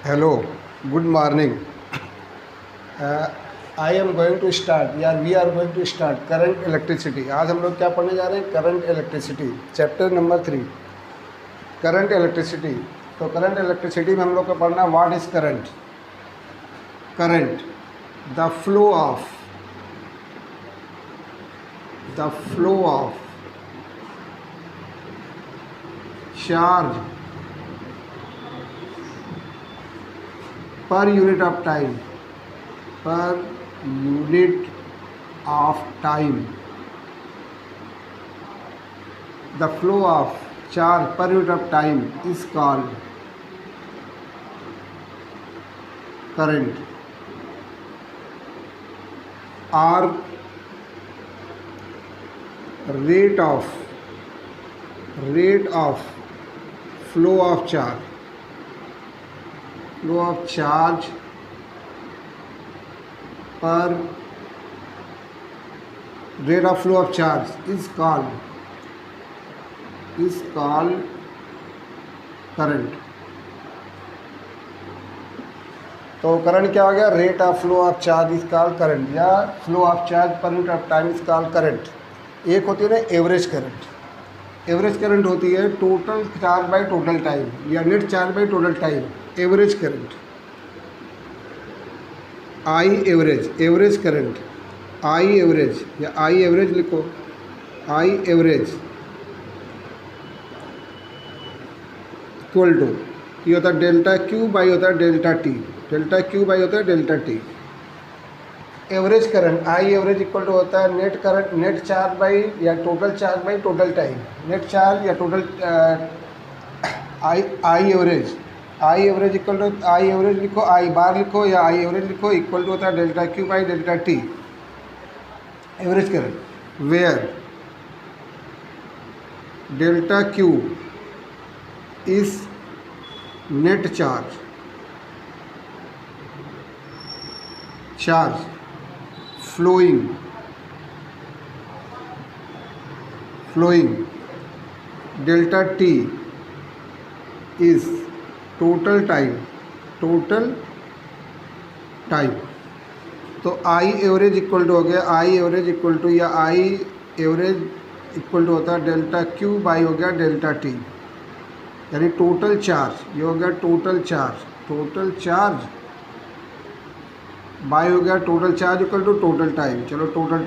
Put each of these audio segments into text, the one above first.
Hello, good morning. I am going to start या we are going to start current electricity. आज हम लोग क्या पढ़ने जा रहे हैं? Current electricity, chapter number 3, current electricity. तो करंट इलेक्ट्रिसिटी में हम लोग को पढ़ना what is current. Current, the flow of charge per unit of time, per unit of time, the flow of charge per unit of time is called current, or rate of flow of charge. Flow of charge per rate of flow of charge is called current. तो current क्या हो गया? Rate of flow of charge is called current, या flow of charge per unit of time is called current. एक होती है ना average current. Average current होती है total charge by total time, या net charge by total time. Average current, I average current, I average या I average लिखो, आई average equal to, ये होता है डेल्टा क्यू बाई होता है delta T. Delta Q by होता है delta t. Average current I average equal to होता है net current, net charge by या total charge by total time. Net charge या total I average equal to, I average लिखो, I bar लिखो या I average लिखो, equal to होता है delta Q by delta t. Average current where delta q is net charge flowing, delta t is total time। तो I average equal to हो गया, आई average equal to या I average equal to होता है delta Q by हो गया delta T, यानी total charge. ये हो गया टोटल चार्ज बाय हो गया total charge equal to total time. चलो टोटल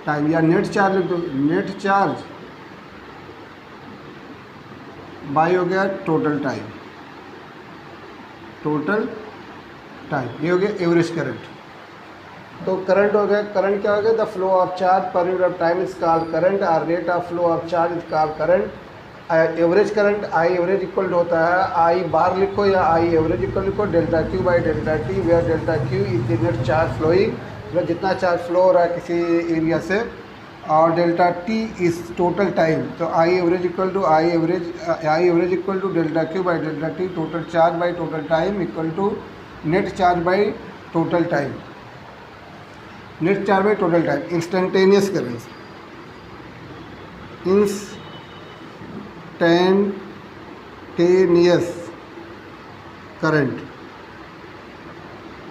टाइम या नेट चार्ज लिख दो, नेट चार्ज बाय हो गया टोटल टाइम। ये हो गया एवरेज करंट। तो करंट हो गया, करंट क्या हो गया? The flow of charge per unit of time is called current, और rate of flow of charge is called current. Average current I average equal to होता है, आई बार लिखो या आई एवरेज इक्वल लिखो, delta Q by delta t, where delta q is the net charge flowing, मतलब जितना charge flow हो रहा है किसी एरिया से, और delta t is total time. तो I average equal to delta Q by delta t, total charge by total time equal to net charge by total time. Net charge by total time. Instantaneous current,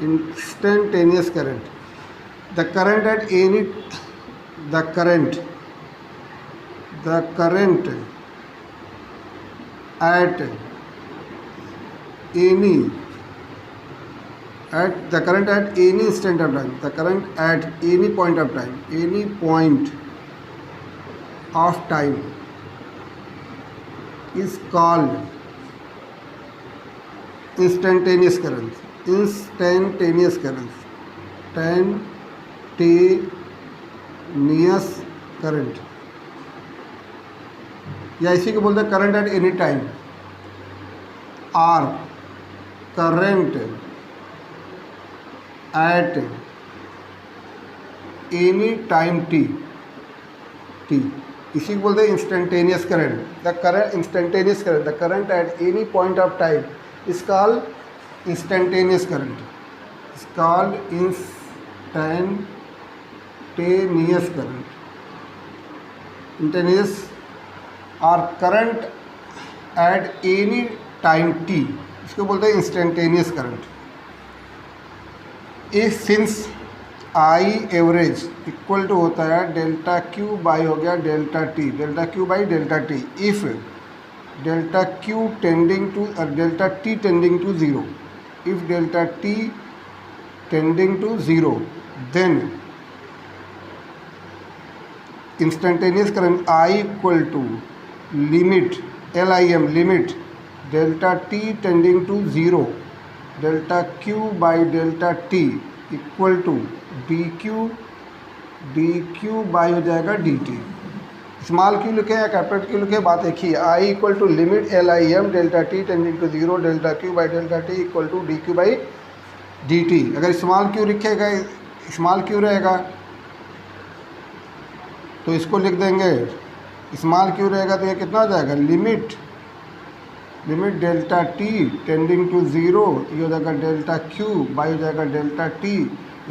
instantaneous current, the current at any instant of time, the current at any point of time is called instantaneous current। या इसी को बोलते हैं current at any time, और current at any time t. इसी को बोलते हैं instantaneous current. The current at any point of time is called instantaneous current, instantaneous current. Instantaneous और current at any time t, इसको बोलते हैं instantaneous current. If since I average equal to होता है डेल्टा क्यू बाई हो गया delta T, delta Q by delta T. If delta q tending to delta T tending to zero, if delta T tending to zero, then instantaneous current I equal to limit LIM limit delta T tending to zero delta Q by delta T equal to D Q by हो जाएगा dt। Small Q लिखे या capital Q लिखे, बात एक ही है। I equal to limit LIM delta T tending to zero delta Q by delta T equal to D Q by dt। अगर स्मॉल क्यू लिखेगा, स्मॉल क्यू रहेगा तो इसको लिख देंगे, स्मॉल क्यू रहेगा तो ये कितना हो जाएगा, limit delta T tending to zero, ये हो जाएगा डेल्टा क्यू बाई हो जाएगा डेल्टा टी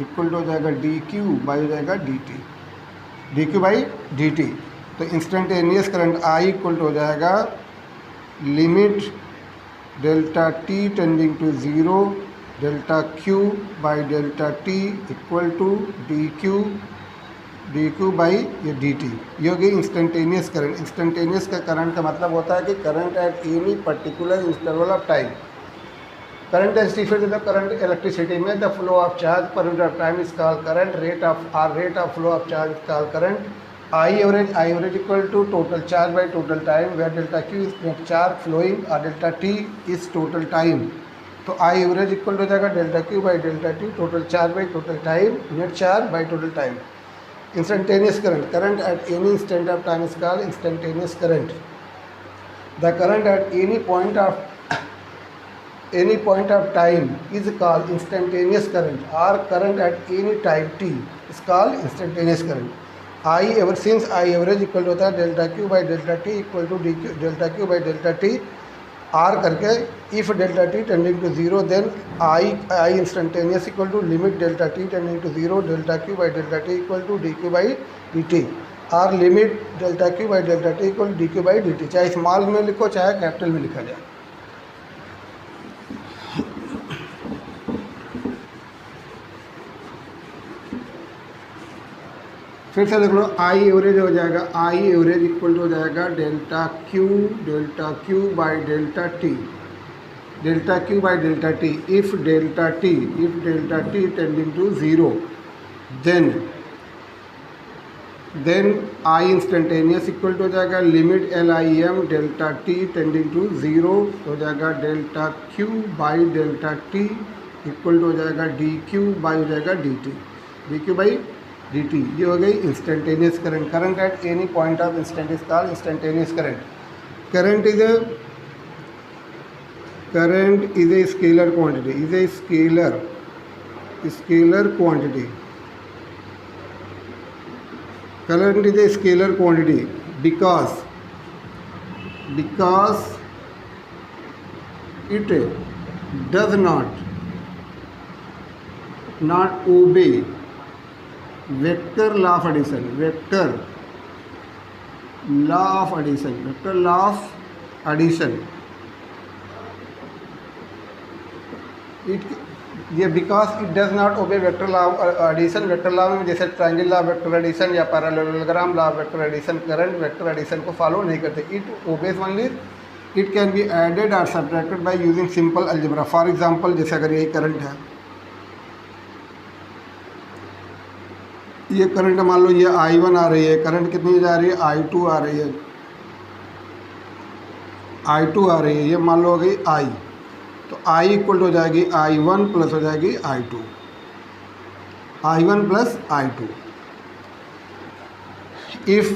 इक्वल टू हो जाएगा डी क्यू बाई हो जाएगा dt, d Q by dt। तो instantaneous current I equal to हो जाएगा limit delta T tending to zero delta Q by delta T equal to D Q by ये dt। ये हो गई इंस्टेंटेनियस करंट। इंस्टेंटेनियस का करंट का मतलब होता है कि current at any particular interval of time. Current as defined the current electricity में the flow of charge per unit of time is called current, rate of flow of charge is called current. I average equal to total charge by total time, where delta q is net charge flowing और delta t is total time. तो I average equal हो जाएगा delta Q by delta t, total charge by total time, net charge by total time. Instantaneous current at any instant of time is called instantaneous current. The current at any point of time is called instantaneous current, or current at any time t is called instantaneous current. Since I average equal to होता है delta Q by delta T equal to D q delta Q by delta t आर करके, if delta T tending to zero then I instantaneous equal to limit delta T tending to zero delta Q by delta T equal to D Q by d t, or limit delta Q by delta T equal d Q by d t. चाहे small में लिखो चाहे capital में लिखा जाए। फिर से देख लो, आई एवरेज हो जाएगा, आई एवरेज इक्वल टू हो जाएगा delta Q by delta T by delta T. If delta T tending to zero then I instantaneous equal to हो जाएगा limit LIM delta T tending to zero हो जाएगा delta Q by delta T equal to हो जाएगा D Q by हो जाएगा D Q by dt। ये हो गई instantaneous current. Current at any point of instant is called instantaneous current. Current is a scalar quantity, scalar quantity. Current is a scalar quantity because it does not obey vector law of addition, vector law of addition। ये because it does not obey vector law of addition. Vector law में जैसे triangle law of vector addition या parallelogram law of vector addition, current vector addition को follow नहीं करते। It obeys only, it can be added और subtracted by using simple algebra. For example, जैसे अगर ये करंट है, ये करंट मान लो ये I1 आ रही है, करंट कितनी जा रही है, I2 आ रही है, ये मान लो हो गई I, तो I इक्वल हो जाएगी I1 प्लस हो जाएगी I2 प्लस I2। इफ़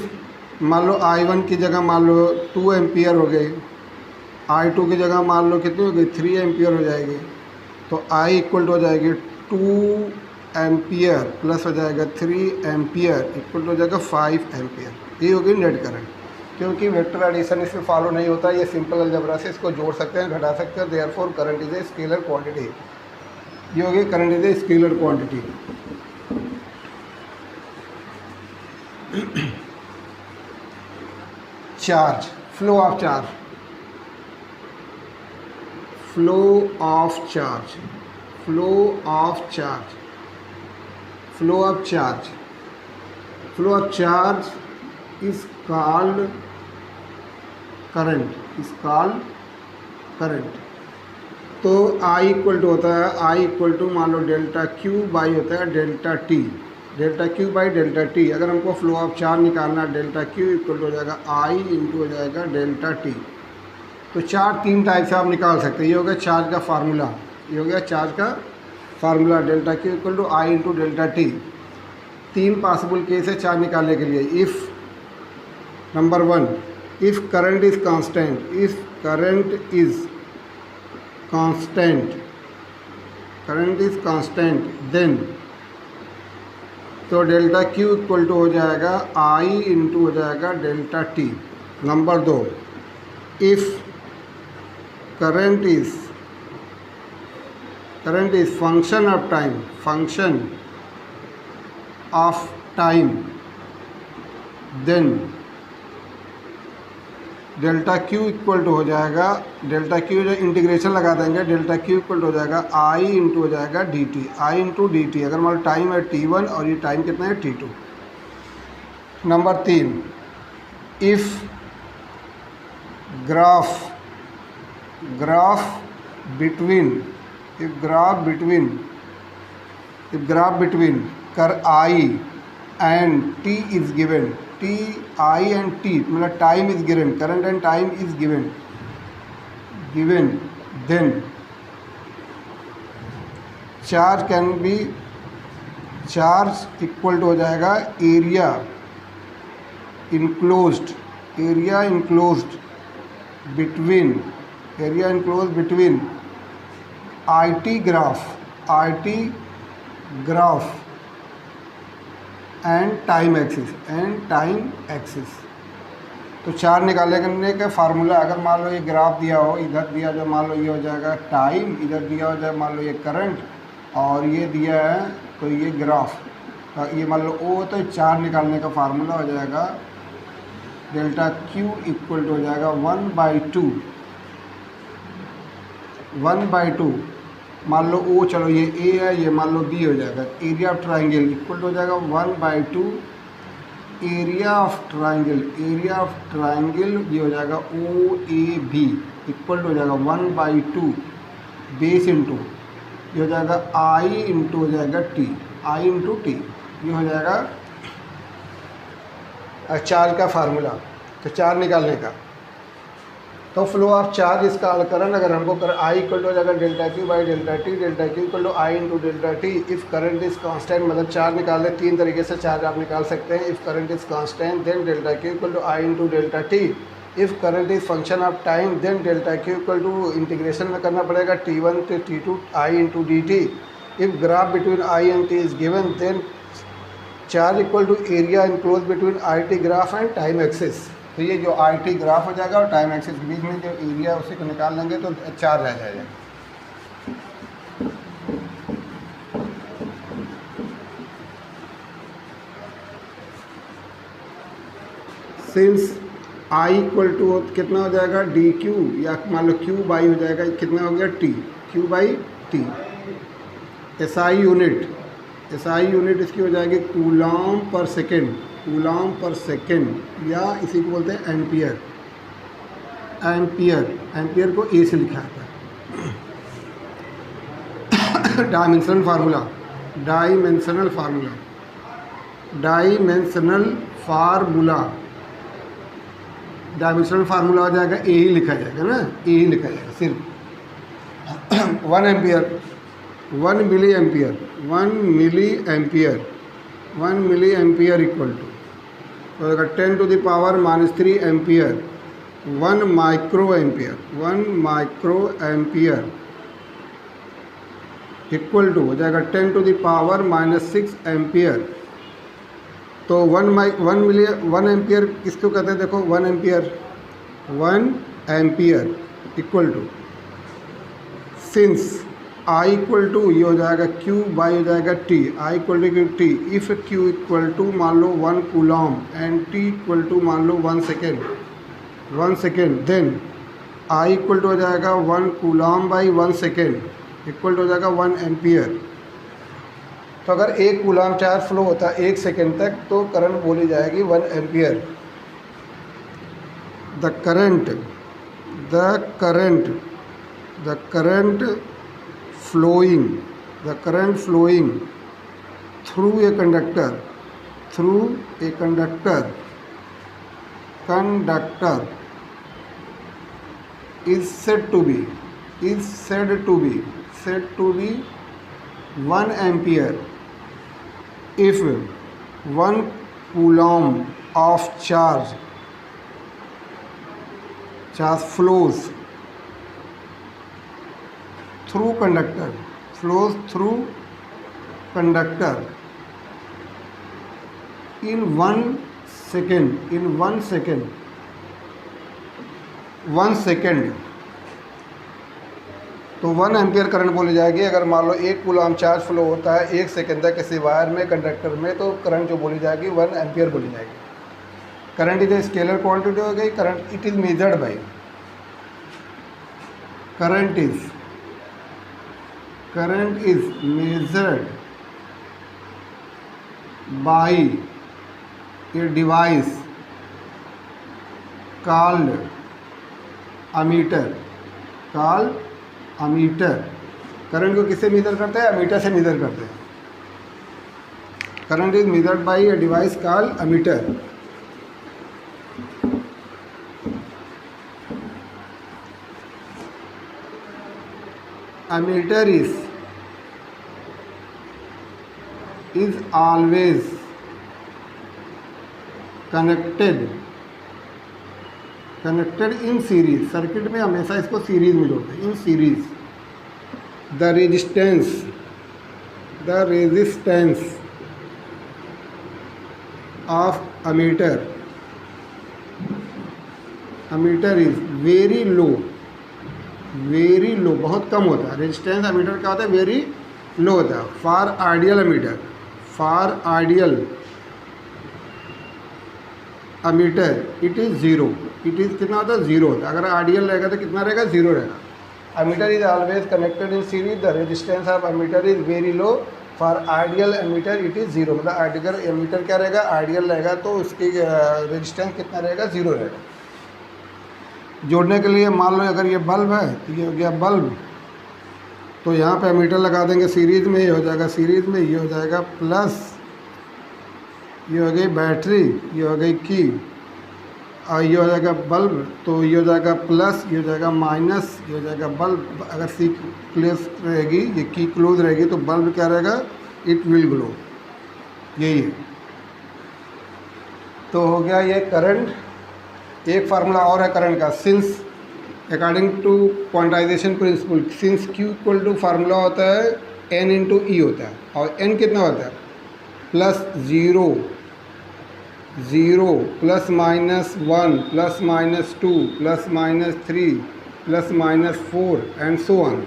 मान लो I1 की जगह मान लो 2 एम्पियर हो गई, I2 की जगह मान लो कितनी हो गई 3 एम्पियर हो जाएगी, तो I इक्वल हो जाएगी 2 एम्पियर प्लस हो जाएगा 3 एम्पियर इक्वल हो जाएगा 5 एम्पियर। ये होगी नेट करंट। क्योंकि वेक्टर एडिशन इसमें फॉलो नहीं होता, ये सिंपल अलजेब्रा से इसको जोड़ सकते हैं, घटा सकते हैं। Therefore current is a scalar quantity. ये होगी current is a scalar quantity. Charge, flow of charge. Flow of charge, flow of charge, flow of charge, flow of charge is called current, is called current. तो आई equal to होता है, I equal to मान लो delta Q by होता है delta T, delta Q by delta T. अगर हमको flow of charge निकालना है, डेल्टा क्यू इक्वल टू हो जाएगा आई इंटू हो जाएगा डेल्टा टी। तो चार्ज तीन टाइप से आप निकाल सकते हैं। ये हो गया चार्ज का फार्मूला, ये हो गया चार्ज का formula, delta Q equal to I into delta T. तीन पॉसिबल केस है चार्ज निकालने के लिए। If number one, if current is constant, if current is constant, current is constant, then तो डेल्टा क्यू इक्वल टू हो जाएगा I into हो जाएगा डेल्टा टी। नंबर दो, if current is function of time, function of time, then delta Q equal to हो जाएगा, delta Q जो integration लगा देंगे, डेल्टा क्यू इक्वल टू हो जाएगा आई इंटू हो जाएगा डी टी, आई इंटू डी टी। अगर मान लो टाइम है T1 और ये टाइम कितना है T2। नंबर तीन, if graph between, if graph between कर I and t is given, t I and t मतलब time is given, current and time is given, then charge can be, charge equal to हो जाएगा area enclosed, area enclosed between, area enclosed between I T graph and time axis, तो चार्ज निकालने का formula, अगर मान लो ये ग्राफ दिया हो, इधर दिया जो मान लो ये हो जाएगा टाइम, इधर दिया हो जाए मान लो ये करंट, और ये दिया है तो ये ग्राफ, ये मान लो ओ, तो चार्ज निकालने का फार्मूला हो जाएगा डेल्टा क्यू इक्वल टू हो जाएगा 1/2, मान लो ओ, चलो ये ए है, ये मान लो बी हो जाएगा। Area of triangle equal to हो जाएगा 1/2 एरिया ऑफ ट्राइंगल, ये हो जाएगा O A B equal to हो जाएगा 1/2 बेस इंटू ये हो जाएगा आई इंटू हो जाएगा टी, आई इंटू टी, ये हो जाएगा चार्ज का फार्मूला। तो चार्ज निकालने का, तो फ्लो ऑफ चार्ज इसका करंट, अगर हमको कर आई इक्वल टू हो जाएगा delta Q by delta T, delta Q equal to I into delta T. If current is constant, मतलब चार्ज निकालने तीन तरीके से चार्ज आप निकाल सकते हैं। If current is constant then delta Q equal to I into delta T. If current is function of time then delta Q equal to integration में करना पड़ेगा T1 to T2 I into D T. If graph between I and T is given then charge equal to area enclose between I T graph and time axis. तो ये जो I T graph हो जाएगा और time axis के बीच में जो area उसी को निकाल लेंगे तो चार्ज रह जाएगा। सिंस आई इक्वल टू कितना हो जाएगा डी क्यू, या मान लो क्यू बाई हो जाएगा, कितना हो गया T, Q by T. SI unit इसकी हो जाएगी कूलॉम पर सेकेंड, कूलॉम पर सेकेंड, या इसी को बोलते हैं एम्पियर। एम्पियर को ए से लिखा जाता है। डायमेंशनल फार्मूला हो जाएगा ए ही लिखा जाएगा ना, ए ही लिखा जाएगा सिर्फ। 1 ampere, 1 milli ampere equal to तो 10 to the power -3 ampere. 1 micro ampere equal to हो जाएगा 10 टू द पावर -6 एम्पियर। तो 1 एम्पियर किसको कहते हैं, देखो 1 ampere equal to, since I equal to ये हो जाएगा क्यू बाई हो जाएगा T, I equal to T. If Q equal to मान लो 1 coulomb and T equal to मान लो 1 second, then I equal to हो जाएगा 1 coulomb by 1 second equal to हो जाएगा 1 एम्पियर। तो अगर 1 कूलॉम चार्ज फ्लो होता है 1 सेकेंड तक तो करंट बोली जाएगी 1 ampere. The current flowing through a conductor is said to be 1 ampere if 1 coulomb of charge flows through conductor in 1 second तो 1 एम्पियर करंट बोली जाएगी। अगर मान लो 1 कूलॉम चार्ज फ्लो होता है 1 सेकेंड तक किसी वायर में कंडक्टर में, तो करंट जो बोली जाएगी 1 एम्पियर बोली जाएगी। Current is a scalar quantity हो गई। Current it is measured by current is measured by a device called ammeter. Current को किससे मेजर करते हैं? अमीटर से मेजर करते हैं। Current is measured by a device called ammeter. Ammeter is always connected in series। Circuit में हमेशा इसको सीरीज में जोड़ते हैं, इन series. The resistance of ammeter is very लो, बहुत कम होता है। रेजिस्टेंस अमीटर क्या होता है? वेरी लो होता है। For ideal ammeter it is zero. It is कितना होता है? ज़ीरो होता है। अगर आइडियल रहेगा तो कितना रहेगा? ज़ीरो रहेगा। Ammeter is always connected in series. The resistance of ammeter is very low. For ideal ammeter it is zero. मतलब आइडियल एमीटर क्या रहेगा? आइडियल रहेगा तो उसकी रेजिस्टेंस कितना रहेगा? ज़ीरो रहेगा। जोड़ने के लिए मान लो अगर ये बल्ब है तो ये हो गया बल्ब, तो यहाँ पे एमीटर लगा देंगे सीरीज़ में, ये हो जाएगा सीरीज़ में, ये हो जाएगा प्लस, ये हो गई बैटरी, ये हो गई की, और ये हो जाएगा बल्ब, तो ये हो जाएगा प्लस, ये हो जाएगा माइनस, ये हो जाएगा बल्ब। अगर सी क्लोज रहेगी, ये की क्लोज रहेगी तो बल्ब क्या रहेगा? It will glow. यही है। तो हो गया ये करंट। एक फार्मूला और है करंट का, since according to quantization principle, since Q equal to formula होता है एन इंटू ई होता है, और एन कितना होता है? Plus zero plus minus 1 plus minus 2 plus minus 3 plus minus 4 and so on.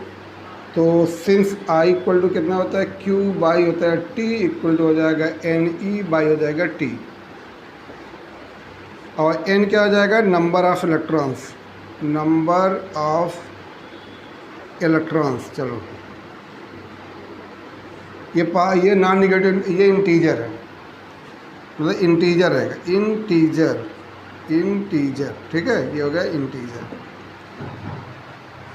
तो सिंस आई इक्वल टू कितना होता है? क्यू बाई होता है टी, इक्वल टू हो जाएगा एन ई बाई हो जाएगा टी, और एन क्या हो जाएगा? Number of electrons. चलो ये नॉन निगेटिव, ये इंटीजर है, मतलब इंटीजर रहेगा। इंटीजर ठीक है, ये हो गया इंटीजर।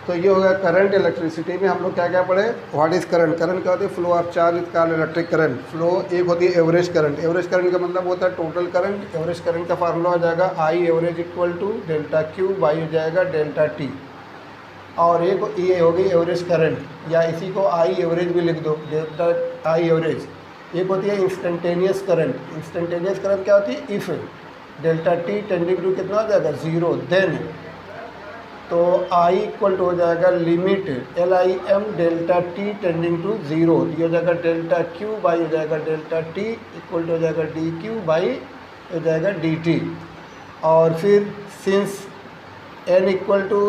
तो ये हो गया करंट। इलेक्ट्रिसिटी में हम लोग क्या क्या पढ़े? What is current? करंट क्या होती है? Flow of charge is called electric current. Flow एक होती है एवरेज करंट। एवरेज करंट का मतलब होता है टोटल करंट। एवरेज करंट का फार्मूला हो जाएगा I average equal to delta Q by हो जाएगा डेल्टा टी। और एक ये हो गई एवरेज करंट, या इसी को आई एवरेज भी लिख दो, डेल्टा आई एवरेज। एक होती है इंस्टेंटेनियस करंट। इंस्टेंटेनियस करंट क्या होती है? If delta T tending to कितना हो जाएगा? ज़ीरो, देन तो आई इक्वल टू हो जाएगा limit LIM delta T tending to zero, ये हो जाएगा डेल्टा क्यू बाई हो जाएगा डेल्टा टी इक्वल टू हो जाएगा DQ बाई हो जाएगा DT। और फिर सिंस n इक्वल टू